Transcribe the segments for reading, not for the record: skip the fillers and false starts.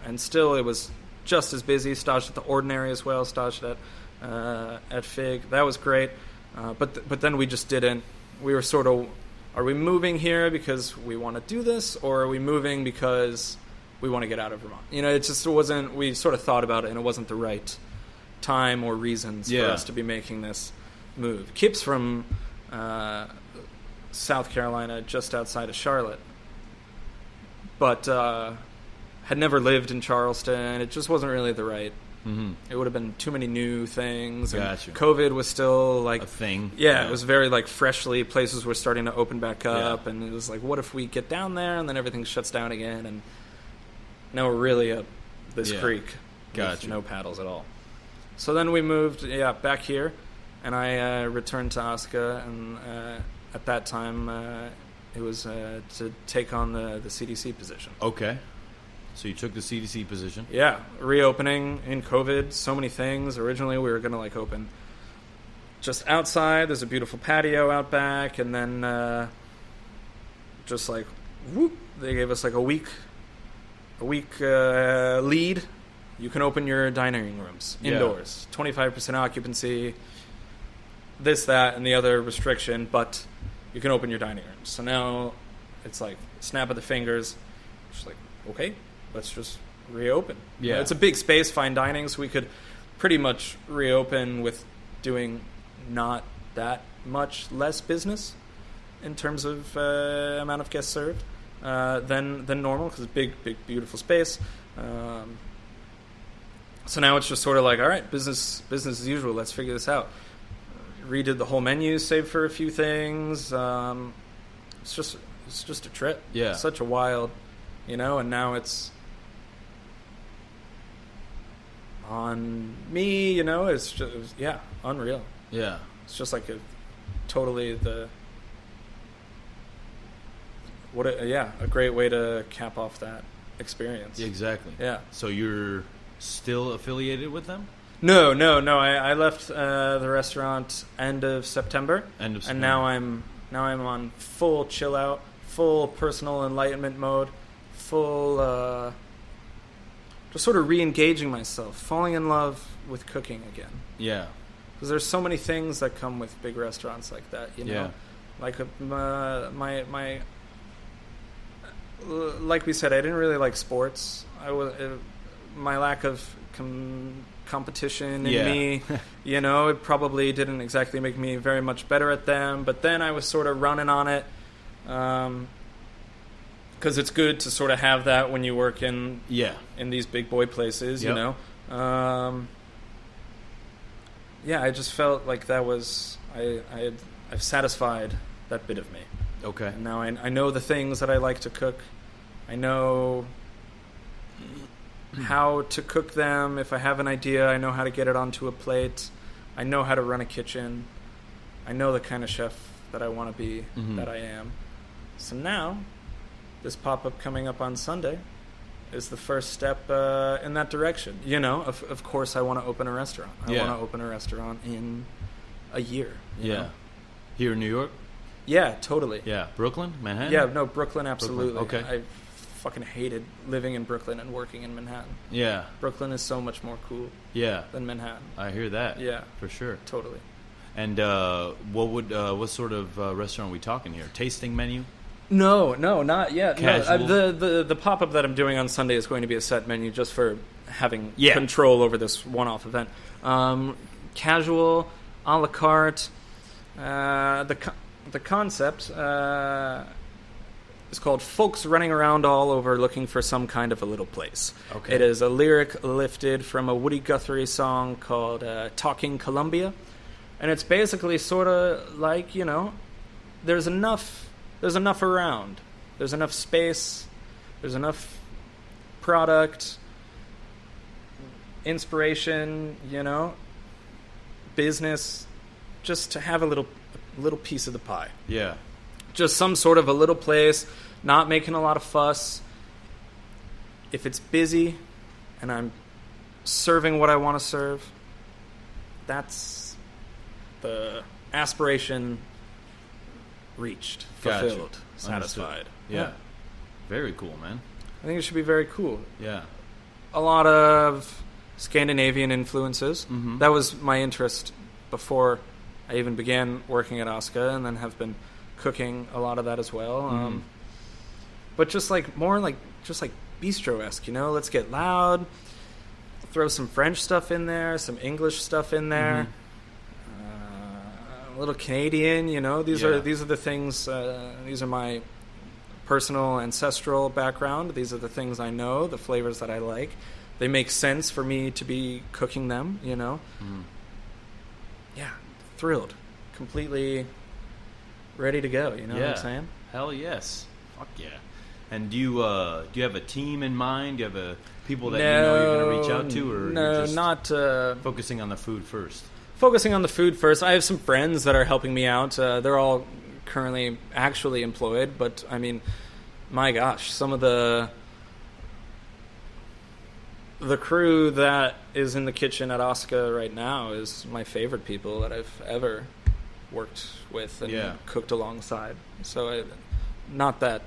and still it was just as busy. Staged at the Ordinary as well. Staged at Fig. That was great. But then we just didn't. We were sort of, are we moving here because we want to do this, or are we moving because we want to get out of Vermont? It just wasn't. We sort of thought about it, and it wasn't the right time or reasons for us to be making this move. Kip's from South Carolina, just outside of Charlotte, but had never lived in Charleston. It just wasn't really the right. Mm-hmm. It would have been too many new things. Gotcha. And COVID was still like a thing. Yeah, it was very like freshly. Places were starting to open back up, and it was like, what if we get down there and then everything shuts down again? And now we're really up this creek with no paddles at all. So then we moved, back here, and I returned to Osaka, and at that time it was to take on the CDC position. Okay. So you took the CDC position? Yeah, reopening in COVID, so many things. Originally we were going to like open just outside. There's a beautiful patio out back, and then just like, whoop, they gave us like a week lead. You can open your dining rooms indoors, 25% occupancy, this, that, and the other restriction, but you can open your dining rooms. So now it's like snap of the fingers, just like, okay, let's just reopen. Yeah. It's a big space, fine dining, so we could pretty much reopen with doing not that much less business in terms of amount of guests served than normal, because it's big, beautiful space. So now it's just sort of like, all right, business as usual. Let's figure this out. Redid the whole menu, save for a few things. It's just a trip. Yeah, it's such a wild, and now it's on me. It's just unreal. Yeah, it's just like a great way to cap off that experience. Exactly. Yeah. So you're still affiliated with them? No. I left the restaurant end of September. And now I'm on full chill out, full personal enlightenment mode, full just sort of re-engaging myself, falling in love with cooking again. Yeah. Because there's so many things that come with big restaurants like that, Yeah. Like like we said, I didn't really like sports. My lack of competition in me, it probably didn't exactly make me very much better at them. But then I was sort of running on it, because it's good to sort of have that when you work in these big boy places, I just felt like that was I've satisfied that bit of me. Okay. And now I know the things that I like to cook. I know how to cook them. If I have an idea, I know how to get it onto a plate. I know how to run a kitchen. I know the kind of chef that I want to be, that I am. So now, this pop-up coming up on Sunday is the first step in that direction. Of course I want to open a restaurant. I want to open a restaurant in a year. You know? Here in New York? Yeah, totally. Yeah. Brooklyn? Manhattan? Yeah, no, Brooklyn, absolutely. Brooklyn. Okay. I fucking hated living in Brooklyn and working in Manhattan. Yeah. Brooklyn is so much more cool than Manhattan. I hear that. Yeah. For sure. Totally. And what sort of restaurant are we talking here? Tasting menu? No, not yet. Casual? No, the pop-up that I'm doing on Sunday is going to be a set menu just for having control over this one-off event. Casual, a la carte. The concept is called Folks Running Around All Over Looking for Some Kind of a Little Place. Okay. It is a lyric lifted from a Woody Guthrie song called Talking Columbia. And it's basically sort of like, there's enough around. There's enough space. There's enough product, inspiration, business, just to have a little piece of the pie. Yeah. Just some sort of a little place, not making a lot of fuss. If it's busy and I'm serving what I want to serve, that's the aspiration reached, fulfilled, satisfied. Yeah. Very cool, man. I think it should be very cool. Yeah. a lot of Scandinavian influences. Mm-hmm. That was my interest before I even began working at Oscar, and then have been cooking a lot of that as well. Mm-hmm. But just like more like bistro-esque, let's get loud, throw some French stuff in there, some English stuff in there, a little Canadian, these are the things, these are my personal ancestral background. These are the things I know, the flavors that I like. They make sense for me to be cooking them, Yeah, thrilled, completely ready to go, what I'm saying? Hell yes. Fuck yeah. And do you have a team in mind? Do you have people that you're going to reach out to, or no, you're just not focusing on the food first? Focusing on the food first. I have some friends that are helping me out. They're all currently actually employed, but I mean, my gosh, some of the crew that is in the kitchen at Oscar right now is my favorite people that I've ever worked with and cooked alongside. So not that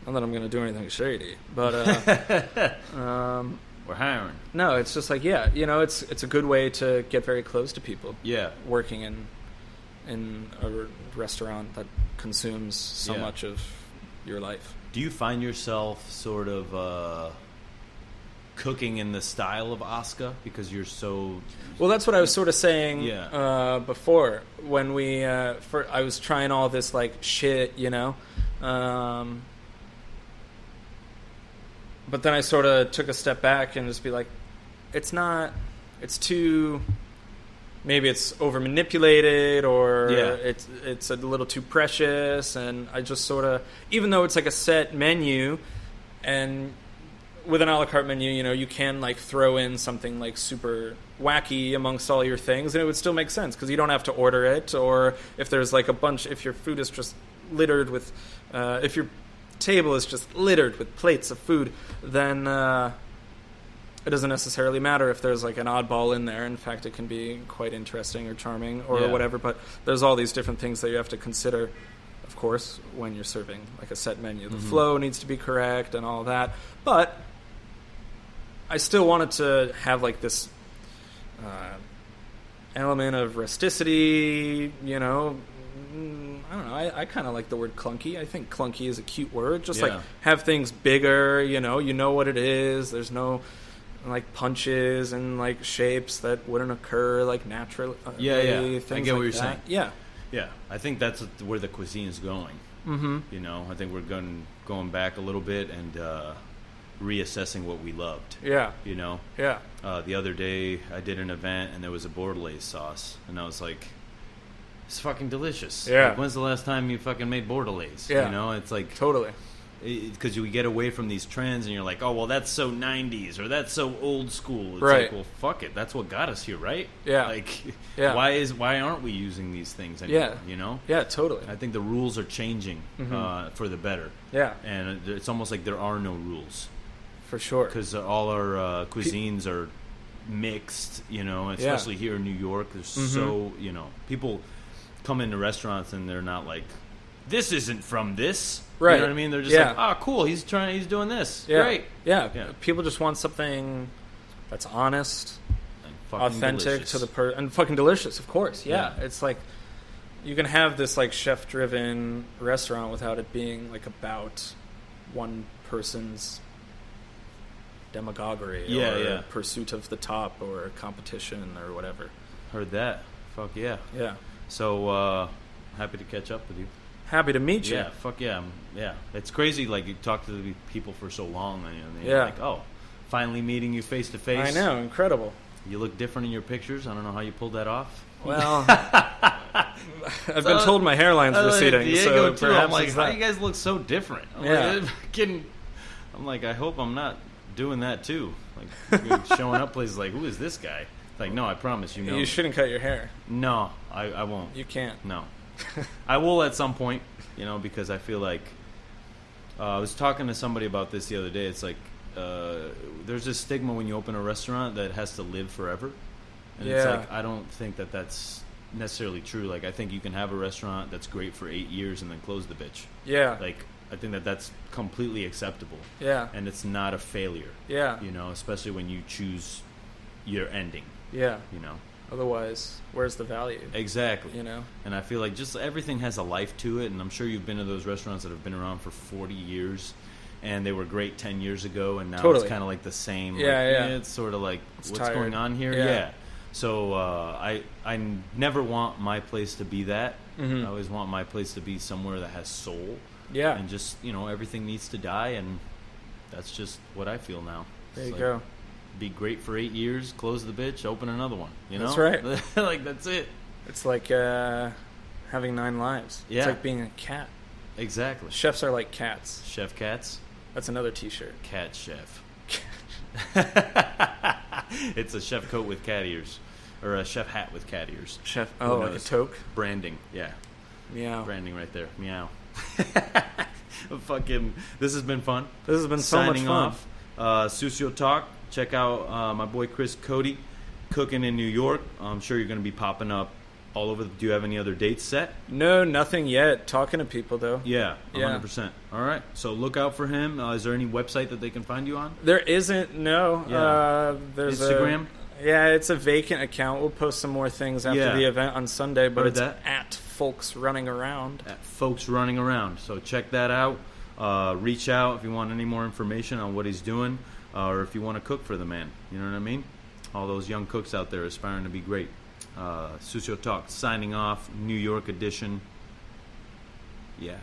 I'm going to do anything shady, but we're hiring. No, it's just like it's a good way to get very close to people. Yeah, working in a restaurant that consumes so much of your life. Do you find yourself sort of cooking in the style of Oscar because you're so? Well, that's what I was sort of saying before when I was trying all this like shit, but then I sort of took a step back and just be like, it's too, maybe it's over manipulated, or it's a little too precious, and I just sort of, even though it's like a set menu, and with an a la carte menu, you can like throw in something like super wacky amongst all your things, and it would still make sense because you don't have to order it, or if there's like if your food is just littered with, if your table is just littered with plates of food, then it doesn't necessarily matter if there's like an oddball in there. In fact, it can be quite interesting or charming or whatever, but there's all these different things that you have to consider, of course, when you're serving like a set menu. The flow needs to be correct and all that, but I still wanted to have like this element of rusticity, I don't know. I kind of like the word clunky. I think clunky is a cute word. Just like have things bigger, you know what it is. There's no like punches and like shapes that wouldn't occur like naturally. Things I get what you're saying. Yeah. I think that's where the cuisine is going. Mm-hmm. I think we're going back a little bit and reassessing what we loved. Yeah. The other day I did an event and there was a bordelaise sauce, and I was like, it's fucking delicious. Yeah. Like, when's the last time you fucking made bordelaise? Yeah. It's like totally. Because we get away from these trends, and you're like, oh well, that's so 90s or that's so old school. It's right. like, well, fuck it. That's what got us here, right? Yeah. Like, why aren't we using these things anymore? Yeah. Yeah, totally. I think the rules are changing for the better. Yeah. And it's almost like there are no rules. For sure. Because all our cuisines are mixed, especially here in New York. There's so, people come into restaurants and they're not like, this isn't from this. Right. You know what I mean? They're just like, oh, cool, he's doing this. Yeah. Great. Yeah. People just want something that's honest, authentic delicious. to the and fucking delicious, of course. Yeah. It's like you can have this like chef-driven restaurant without it being like about one person's demagoguery or pursuit of the top or competition or whatever. Heard that. Fuck yeah. Yeah. So happy to catch up with you. Happy to meet you. Yeah, fuck yeah. Yeah. It's crazy, like, you talk to the people for so long, and you're like, oh, finally meeting you face to face. I know, incredible. You look different in your pictures. I don't know how you pulled that off. Well, I've been told my hairline's receding, so perhaps I'm like, how you guys look so different? I'm like, I hope I'm not doing that too. Like, showing up places like, who is this guy? Like, no, I promise you know. You shouldn't cut your hair. No, I won't. You can't. No. I will at some point, because I feel like I was talking to somebody about this the other day. It's like there's this stigma when you open a restaurant that it has to live forever. And it's like, I don't think that that's necessarily true. Like, I think you can have a restaurant that's great for 8 years and then close the bitch. Yeah. Like, I think that that's completely acceptable. Yeah. And it's not a failure. Yeah. You know, especially when you choose your ending. Yeah. You know. Otherwise, where's the value? Exactly. You know? And I feel like just everything has a life to it, and I'm sure you've been to those restaurants that have been around for 40 years, and they were great 10 years ago, and now Totally. it's kind of like the same. Yeah, like, yeah. It's sort of like, It's what's tired. going on here? Yeah. So I never want my place to be that. Mhm. I always want my place to be somewhere that has soul. Yeah. And just, you know, everything needs to die, and that's just what I feel now. There It's you like, go. Be great for 8 years, close the bitch, open another one. You know? That's right. Like, that's it. It's like having 9 lives. Yeah. It's like being a cat. Exactly. Chefs are like cats. Chef cats, That's another T-shirt. cat chef. It's a chef coat with cat ears, or a chef hat with cat ears. Chef. Who Oh, like a knows? toque. Branding, yeah, Meow. branding right there. Meow. Fucking, this has been fun. This has been so much Signing fun. off. SUCIOTALK. Check out my boy Chris Cote, cooking in New York. I'm sure you're going to be popping up all over. Do you have any other dates set? No, nothing yet. Talking to people though. Yeah, Yeah. 100%. All right, so look out for him. Is there any website that they can find you on? There isn't. No. Yeah. There's Instagram? Yeah, it's a vacant account. We'll post some more things after Yeah. the event on Sunday, but Heard it's that. at Folks Running Around. At Folks Running Around. So check that out. Reach out if you want any more information on what he's doing, or if you want to cook for the man. You know what I mean? All those young cooks out there aspiring to be great. SUCIOTALK signing off, New York edition. Yeah.